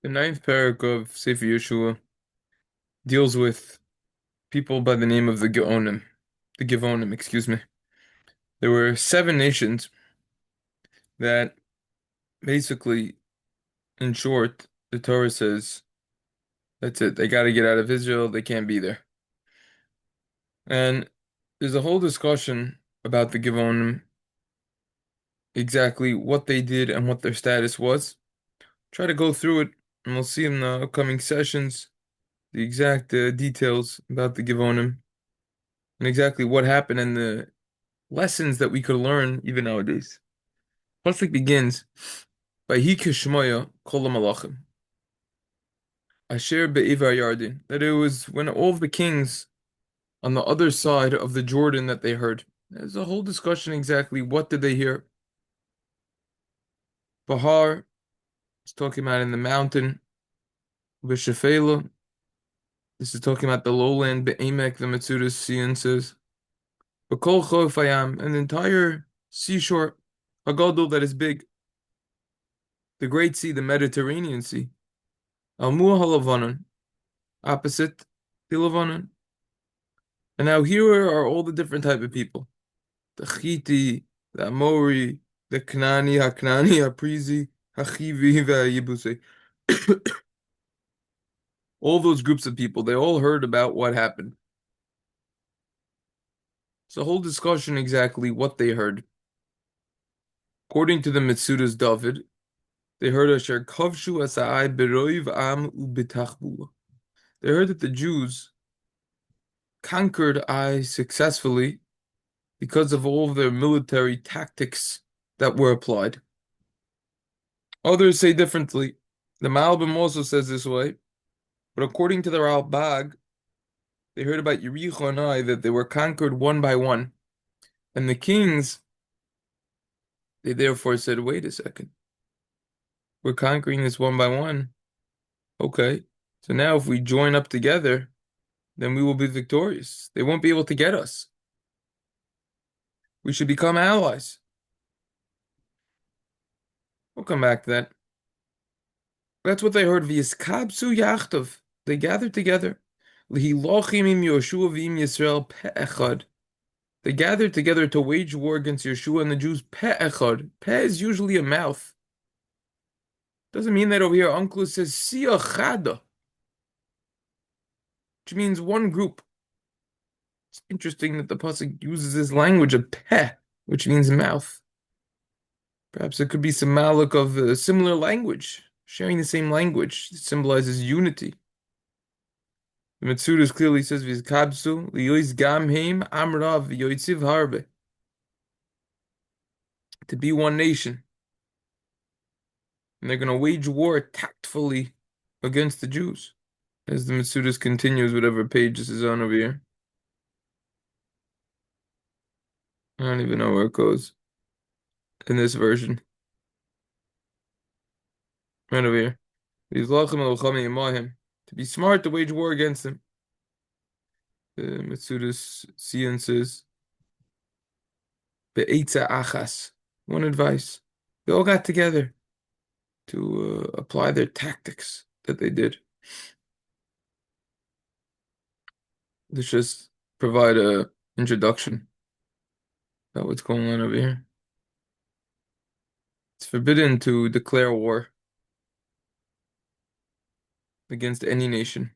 The ninth parak of Sefer Yehoshua deals with people by the name of the Givonim, excuse me. There were seven nations that basically, in short, the Torah says that's it. They got to get out of Israel. They can't be there. And there's a whole discussion about the Givonim, exactly what they did and what their status was. Try to go through it, and we'll see in the upcoming sessions the exact details about the Givonim and exactly what happened and the lessons that we could learn even nowadays. Pasuk begins by Shmoya Kol Malachim Asher Be'ivar Yardin, that it was when all of the kings on the other side of the Jordan that they heard. There's a whole discussion exactly what did they hear. Bahar is talking about in the mountain. B'Shefela, this is talking about the lowland. Be'emek, the Metzudas Sian says. B'Kol Chofayam, an entire seashore, Hagadol that is big. The Great Sea, the Mediterranean Sea. Almu Halavanon, opposite the Levanon. And now here are all the different type of people. The Chiti, the Amori, the Knani, Haknani, Haprizi, Hachivi, Yibuse. All those groups of people, they all heard about what happened. It's a whole discussion exactly what they heard. According to the Mitsudas David, they heard Asher Kavshu Asai Beroiv Am Ubitachbula. They heard that the Jews conquered Ai successfully because of all of their military tactics that were applied. Others say differently. The Malbim also says this way, but according to the Ralbag, they heard about Yericho and Ai that they were conquered one by one. And the kings, they therefore said, wait a second, we're conquering this one by one. Okay, so now if we join up together, then we will be victorious. They won't be able to get us. We should become allies. We'll come back to that. That's what they heard. V'yiskabsu yachtov. They gathered together. Lihilochim im Yehoshua v'im Yisrael pe'echad. They gathered together to wage war against Yehoshua and the Jews pe'echad. Pe is usually a mouth. Doesn't mean that over here. Uncle says siyachada, which means one group. It's interesting that the pasuk uses this language of pe, which means mouth. Perhaps it could be symbolic of a similar language, sharing the same language. It symbolizes unity. The Metzudas clearly says, "V'izkabsu liyois gam heim amrav v'yoitziv harbe," to be one nation, and they're going to wage war tactfully against the Jews. As the Metzudas continues, whatever page this is on over here, I don't even know where it goes in this version. Right over here. To be smart to wage war against them. The Metzudas Sian says, Be'etza achas. One advice. They all got together to apply their tactics that they did. Let's just provide a introduction about what's going on over here. It's forbidden to declare war against any nation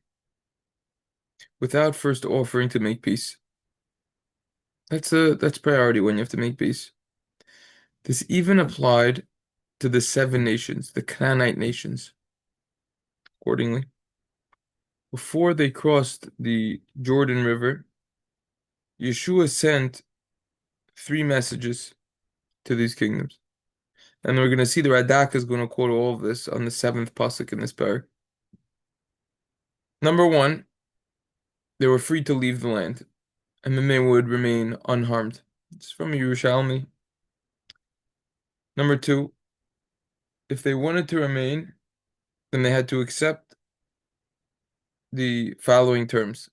without first offering to make peace. That's priority when you have to make peace. This even applied to the seven nations, the Canaanite nations. Accordingly, before they crossed the Jordan River, Yehoshua sent three messages to these kingdoms. And we're going to see the Radak is going to quote all of this on the seventh pasuk in this parak. Number one, they were free to leave the land, and then they would remain unharmed. It's from Yerushalmi. Number two, if they wanted to remain, then they had to accept the following terms.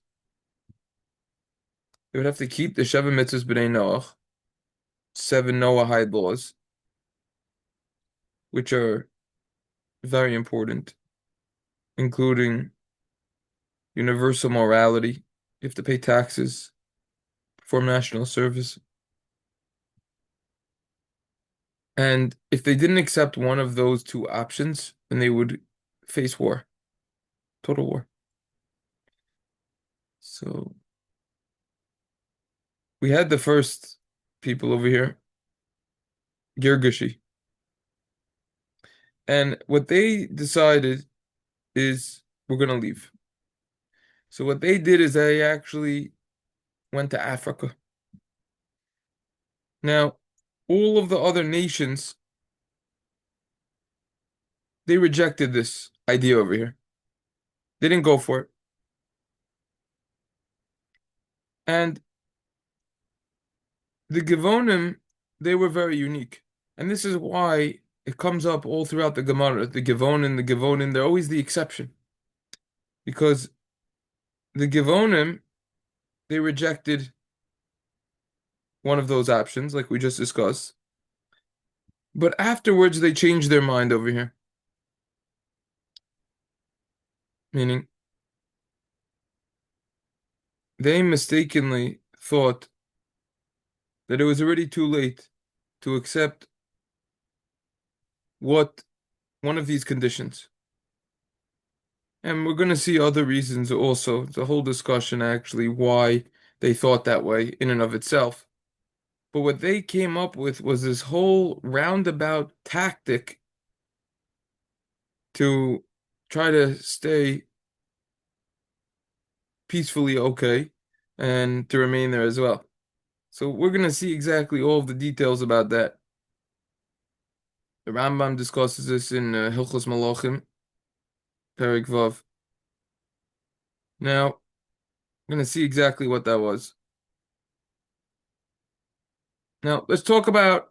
They would have to keep the Sheva Mitzvahs B'nai Noach, seven Noahide laws, which are very important. including universal morality. You have to pay taxes, perform national service. And if they didn't accept one of those two options, then they would face war, total war. So we had the first people over here, Girgashi. And what they decided is we're going to leave. So what they did is they actually went to Africa. Now, all of the other nations, they rejected this idea over here. They didn't go for it. And the Givonim, they were very unique. And this is why it comes up all throughout the Gemara. The Givonim, they're always the exception. Because the Givonim, they rejected one of those options, like we just discussed. But afterwards, they changed their mind over here. Meaning, they mistakenly thought that it was already too late to accept what one of these conditions. And we're going to see other reasons also. It's a whole discussion actually why they thought that way in and of itself. But what they came up with was this whole roundabout tactic to try to stay peacefully okay and to remain there as well. So we're going to see exactly all of the details about that. The Rambam discusses this in Hilchos Malachim, Perek Vav. Now, we're going to see exactly what that was. Now, let's talk about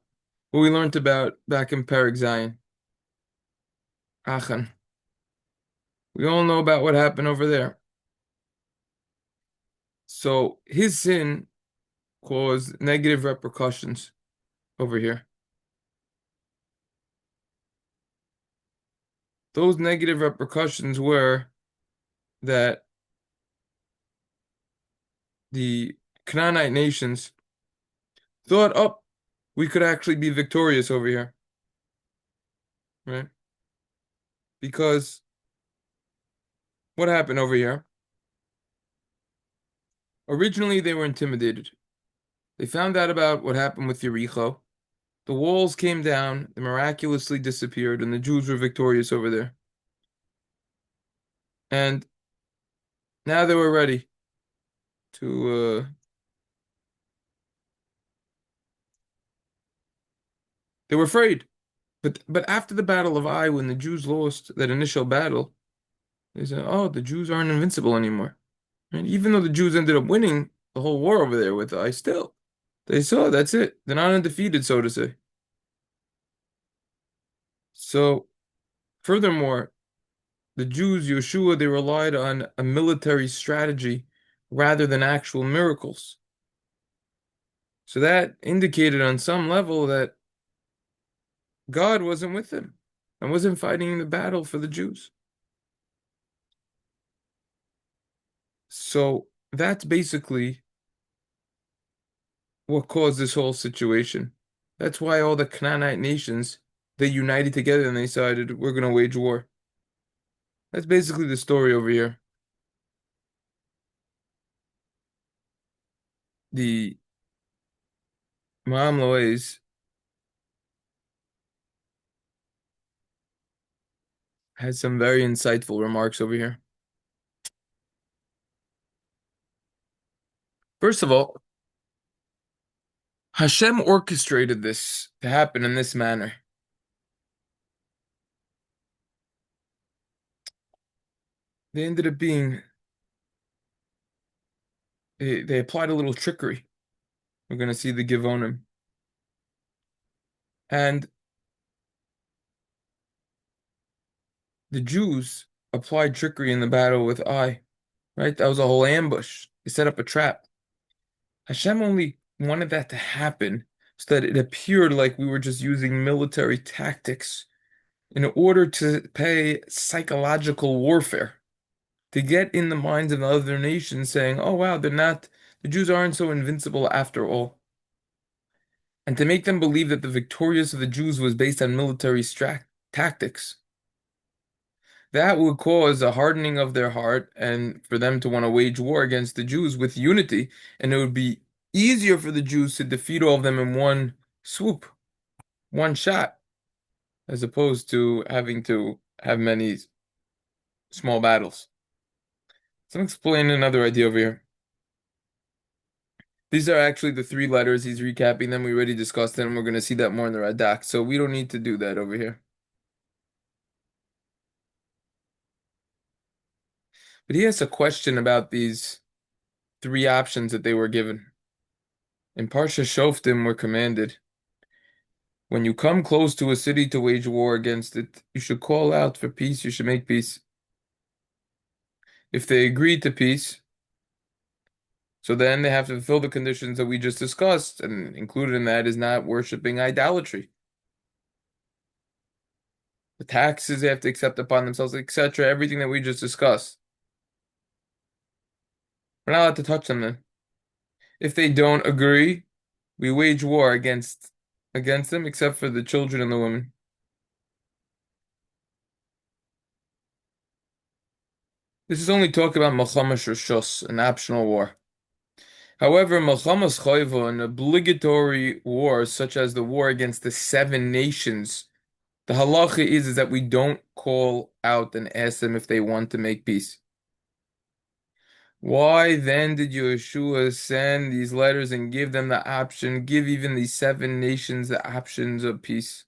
what we learned about back in Perek Zayin. Achan. We all know about what happened over there. So, his sin caused negative repercussions over here. Those negative repercussions were that the Canaanite nations thought, oh, we could actually be victorious over here. Right? Because what happened over here? Originally, they were intimidated. They found out about what happened with Yericho. The walls came down, they miraculously disappeared, and the Jews were victorious over there. And now they were ready to they were afraid. But after the Battle of Ai, when the Jews lost that initial battle, they said, "Oh, the Jews aren't invincible anymore." And even though the Jews ended up winning the whole war over there with Ai, still they saw that's it. They're not undefeated, so to say. So, furthermore, the Jews, Yehoshua, they relied on a military strategy rather than actual miracles. So that indicated on some level that God wasn't with them and wasn't fighting the battle for the Jews. So that's basically what caused this whole situation. That's why all the Canaanite nations, they united together and they decided we're going to wage war. That's basically the story over here. The Ma'am Loez has some very insightful remarks over here. First of all, Hashem orchestrated this to happen in this manner. They ended up being, they applied a little trickery. We're going to see the Givonim. And the Jews applied trickery in the battle with Ai, right? That was a whole ambush. They set up a trap. Hashem only wanted that to happen so that it appeared like we were just using military tactics in order to pay psychological warfare, to get in the minds of other nations saying, oh wow, the Jews aren't so invincible after all. And to make them believe that the victorious of the Jews was based on military tactics. That would cause a hardening of their heart and for them to want to wage war against the Jews with unity, and it would be easier for the Jews to defeat all of them in one swoop, one shot, as opposed to having to have many small battles. So I'm explaining another idea over here. These are actually the three letters. He's recapping them. We already discussed them. We're going to see that more in the Radak. So we don't need to do that over here. But he has a question about these three options that they were given. In Parsha Shoftim, we're commanded, when you come close to a city to wage war against it, you should call out for peace. You should make peace. If they agree to peace, so then they have to fulfill the conditions that we just discussed, and included in that is not worshiping idolatry. The taxes they have to accept upon themselves, etc. Everything that we just discussed. We're not allowed to touch them then. If they don't agree, we wage war against them, except for the children and the women. This is only talk about Milchamas Rishos, an optional war. However, Milchamas Chayva, an obligatory war, such as the war against the seven nations, the halacha is that we don't call out and ask them if they want to make peace. Why then did Yehoshua send these letters and give them the option, give even these seven nations the options of peace?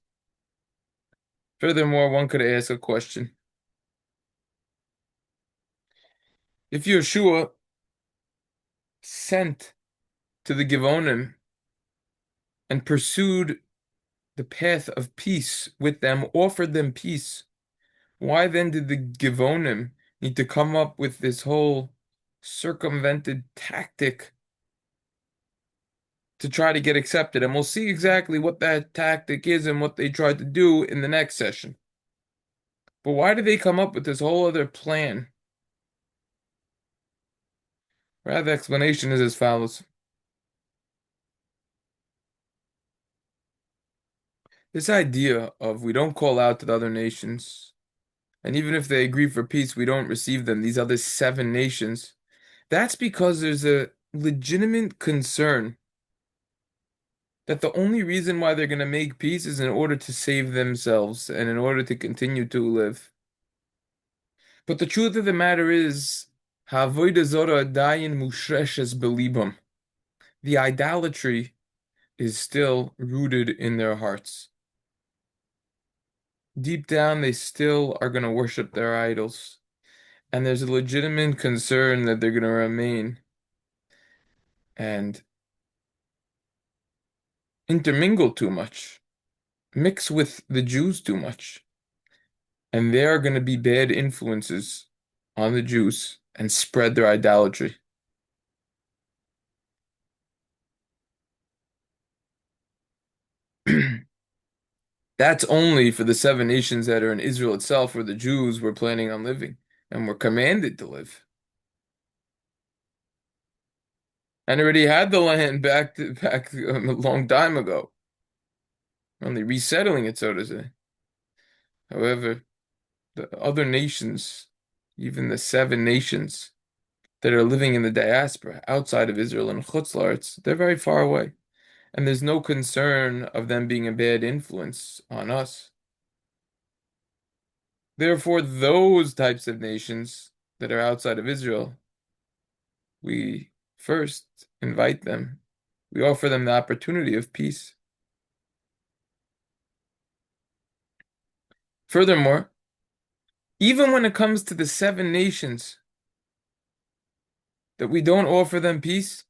Furthermore, one could ask a question. If Yehoshua sent to the Givonim and pursued the path of peace with them, offered them peace, why then did the Givonim need to come up with this whole circumvented tactic to try to get accepted? And we'll see exactly what that tactic is and what they tried to do in the next session. But why did they come up with this whole other plan? Rather, the explanation is as follows. This idea of we don't call out to the other nations, and even if they agree for peace, we don't receive them, these other seven nations, that's because there's a legitimate concern that the only reason why they're going to make peace is in order to save themselves and in order to continue to live. But the truth of the matter is, Havodah Zorah dayin mushreshes belibam. The idolatry is still rooted in their hearts. Deep down, they still are going to worship their idols. And there's a legitimate concern that they're going to remain and intermingle too much, mix with the Jews too much. And they are going to be bad influences on the Jews and spread their idolatry. That's only for the seven nations that are in Israel itself, where the Jews were planning on living and were commanded to live. And already had the land back a long time ago, only resettling it, so to say. However, the other nations, even the seven nations that are living in the diaspora outside of Israel and Chutz La'aretz, they're very far away. And there's no concern of them being a bad influence on us. Therefore, those types of nations that are outside of Israel, we first invite them. We offer them the opportunity of peace. Furthermore, even when it comes to the seven nations that we don't offer them peace,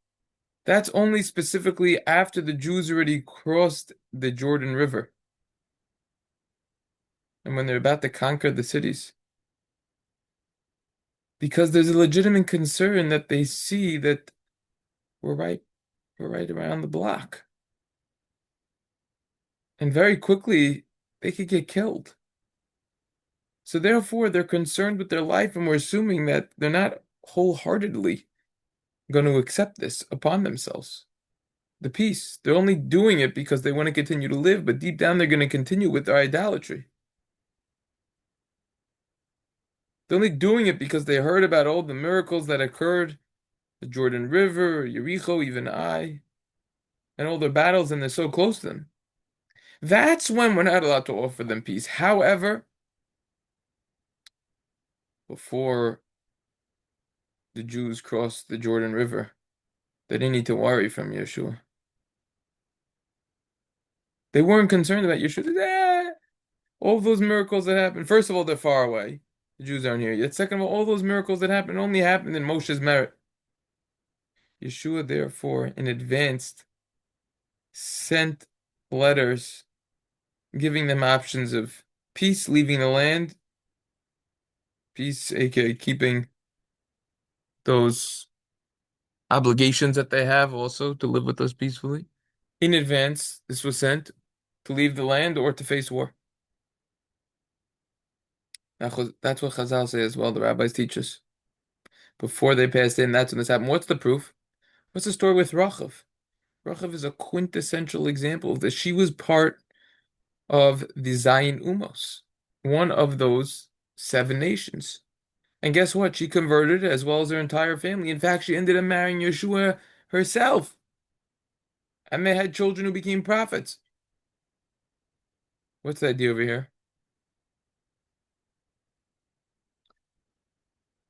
that's only specifically after the Jews already crossed the Jordan River and when they're about to conquer the cities. Because there's a legitimate concern that they see that we're right around the block. And very quickly, they could get killed. So therefore, they're concerned with their life, and we're assuming that they're not wholeheartedly going to accept this upon themselves. The peace. They're only doing it because they want to continue to live, but deep down they're going to continue with their idolatry. They're only doing it because they heard about all the miracles that occurred, the Jordan River, Jericho, even Ai, and all their battles, and they're so close to them. That's when we're not allowed to offer them peace. However, before the Jews crossed the Jordan River, they didn't need to worry from Yeshua. They weren't concerned about Yeshua. All those miracles that happened. First of all, they're far away. The Jews aren't here yet. Second of all those miracles that happened only happened in Moshe's merit. Yeshua, therefore, in advance, sent letters giving them options of peace, leaving the land, peace, aka keeping those obligations that they have also to live with us peacefully. In advance, this was sent to leave the land or to face war. That's what Chazal say as well. The rabbis teach us. Before they passed in, that's when this happened. What's the proof? What's the story with Rachav? Rachav is a quintessential example of this. She was part of the Zion Umos, one of those 7 nations. And guess what? She converted as well as her entire family. In fact, she ended up marrying Yeshua herself. And they had children who became prophets. What's the idea over here?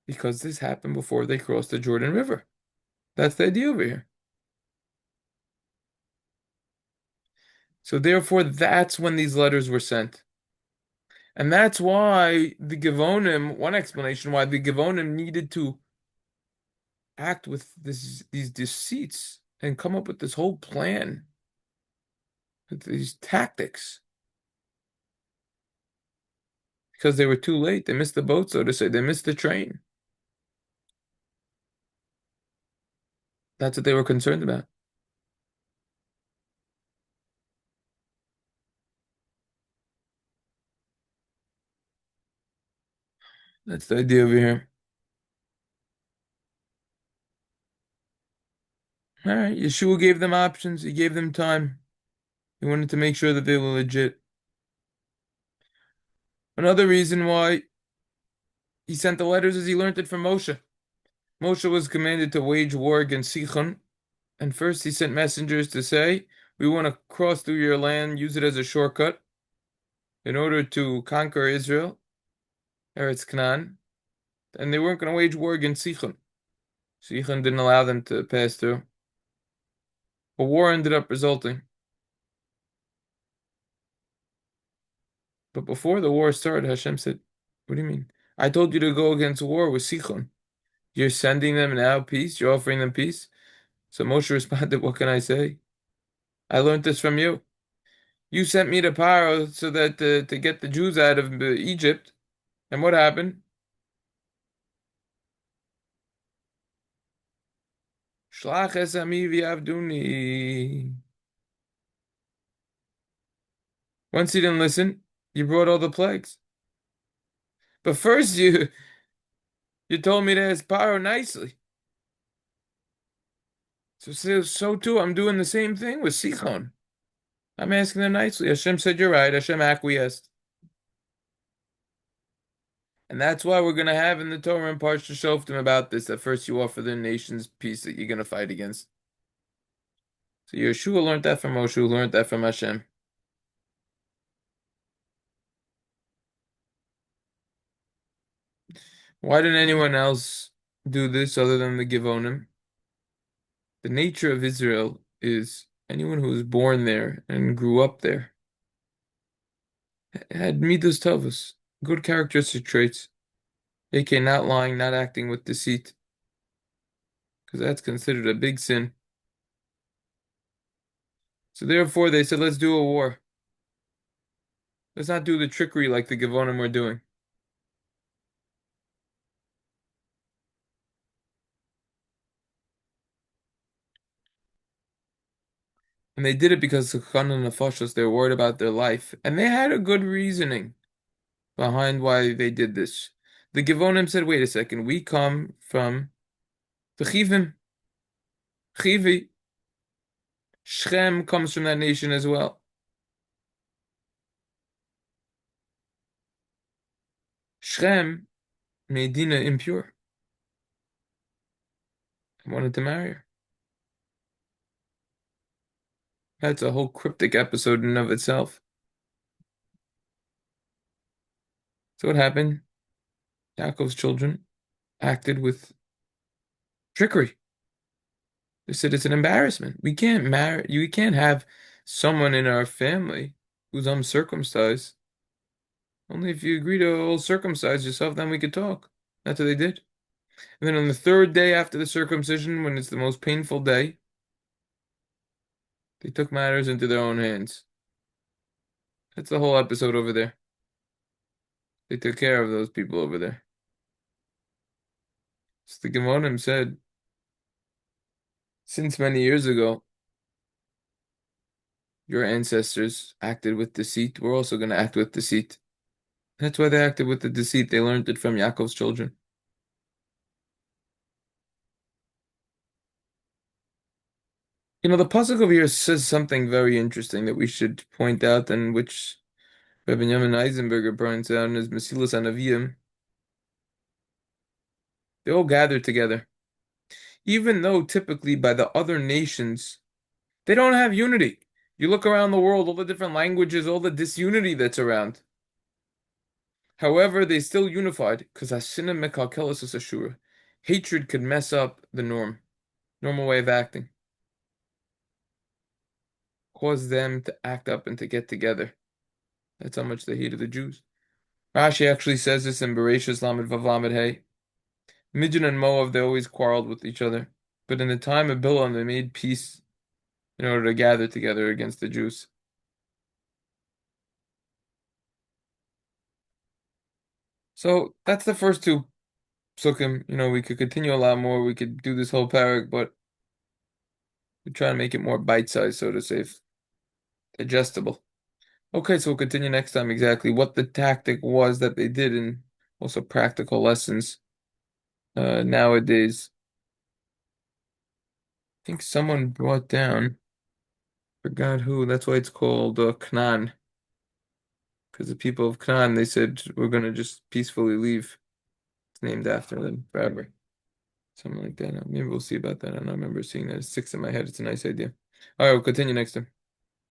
Because this happened before they crossed the Jordan River. That's the idea over here. So therefore, that's when these letters were sent. And that's why the Givonim, one explanation why the Givonim needed to act with these deceits and come up with this whole plan, with these tactics, because they were too late. They missed the boat, so to say. They missed the train. That's what they were concerned about. That's the idea over here. All right, Yeshua gave them options. He gave them time. He wanted to make sure that they were legit. Another reason why he sent the letters is he learned it from Moshe. Moshe was commanded to wage war against Sichon, and first he sent messengers to say, "We want to cross through your land, use it as a shortcut in order to conquer Israel, Eretz Canaan." And they weren't going to wage war against Sichon. Sichon didn't allow them to pass through. A war ended up resulting. But before the war started, Hashem said, "What do you mean? I told you to go against war with Sichon. You're sending them now peace? You're offering them peace?" So Moshe responded, "What can I say? I learned this from you. You sent me to Paro so that to get the Jews out of Egypt. And what happened? Shlach es ami v'yavduni. Once you didn't listen, you brought all the plagues. But first you told me to ask Paro nicely. So too, I'm doing the same thing with Sichon. I'm asking them nicely. Hashem said you're right. Hashem acquiesced. And that's why we're going to have in the Torah and Parsha Shoftim about this, that first you offer the nations peace that you're going to fight against. So Yeshua learned that from Moshe, who learned that from Hashem. Why didn't anyone else do this other than the Givonim? The nature of Israel is anyone who was born there and grew up there had midas tovos, good characteristic traits. aka not lying, not acting with deceit, because that's considered a big sin. So therefore they said, let's do a war. Let's not do the trickery like the Givonim were doing. And they did it because of Chana Nefashos, they were worried about their life. And they had a good reasoning. behind why they did this. The Givonim said, wait a second, we come from the Chivim. Chivi. Shechem comes from that nation as well. Shechem made Dinah impure. Wanted to marry her. That's a whole cryptic episode in and of itself. So what happened? Yaakov's children acted with trickery. They said it's an embarrassment. We can't marry. We can't have someone in our family who's uncircumcised. Only if you agree to all circumcise yourself, then we could talk. That's what they did. And then on the third day after the circumcision, when it's the most painful day, they took matters into their own hands. That's the whole episode over there. They took care of those people over there. So the Gemonim said, since many years ago, your ancestors acted with deceit. We're also going to act with deceit. That's why they acted with the deceit. They learned it from Yaakov's children. The pasuk over here says something very interesting that we should point out, and which Rabbi Yamin Eisenberger points out in his Mesilas Anavim. They all gathered together, even though typically by the other nations they don't have unity. You look around the world, all the different languages, all the disunity that's around. However, they still unified because Hasina Mekalkelis is Ashura. Hatred could mess up the normal way of acting, cause them to act up and to get together. That's how much they hated the Jews. Rashi actually says this in Bereshis Lamed Vav Lamed Hey. Midian and Moab, they always quarreled with each other. But in the time of Bilam, they made peace in order to gather together against the Jews. So that's the first two psukim. We could continue a lot more. We could do this whole parak, but we try to make it more bite-sized, so to say, digestible. Okay, so we'll continue next time exactly what the tactic was that they did and also practical lessons nowadays. I think someone brought down, forgot who, that's why it's called Canaan. Because the people of Canaan, they said, we're going to just peacefully leave. It's named after them forever. Something like that. Maybe we'll see about that. I don't remember seeing that. It sticks in my head. It's a nice idea. All right, we'll continue next time.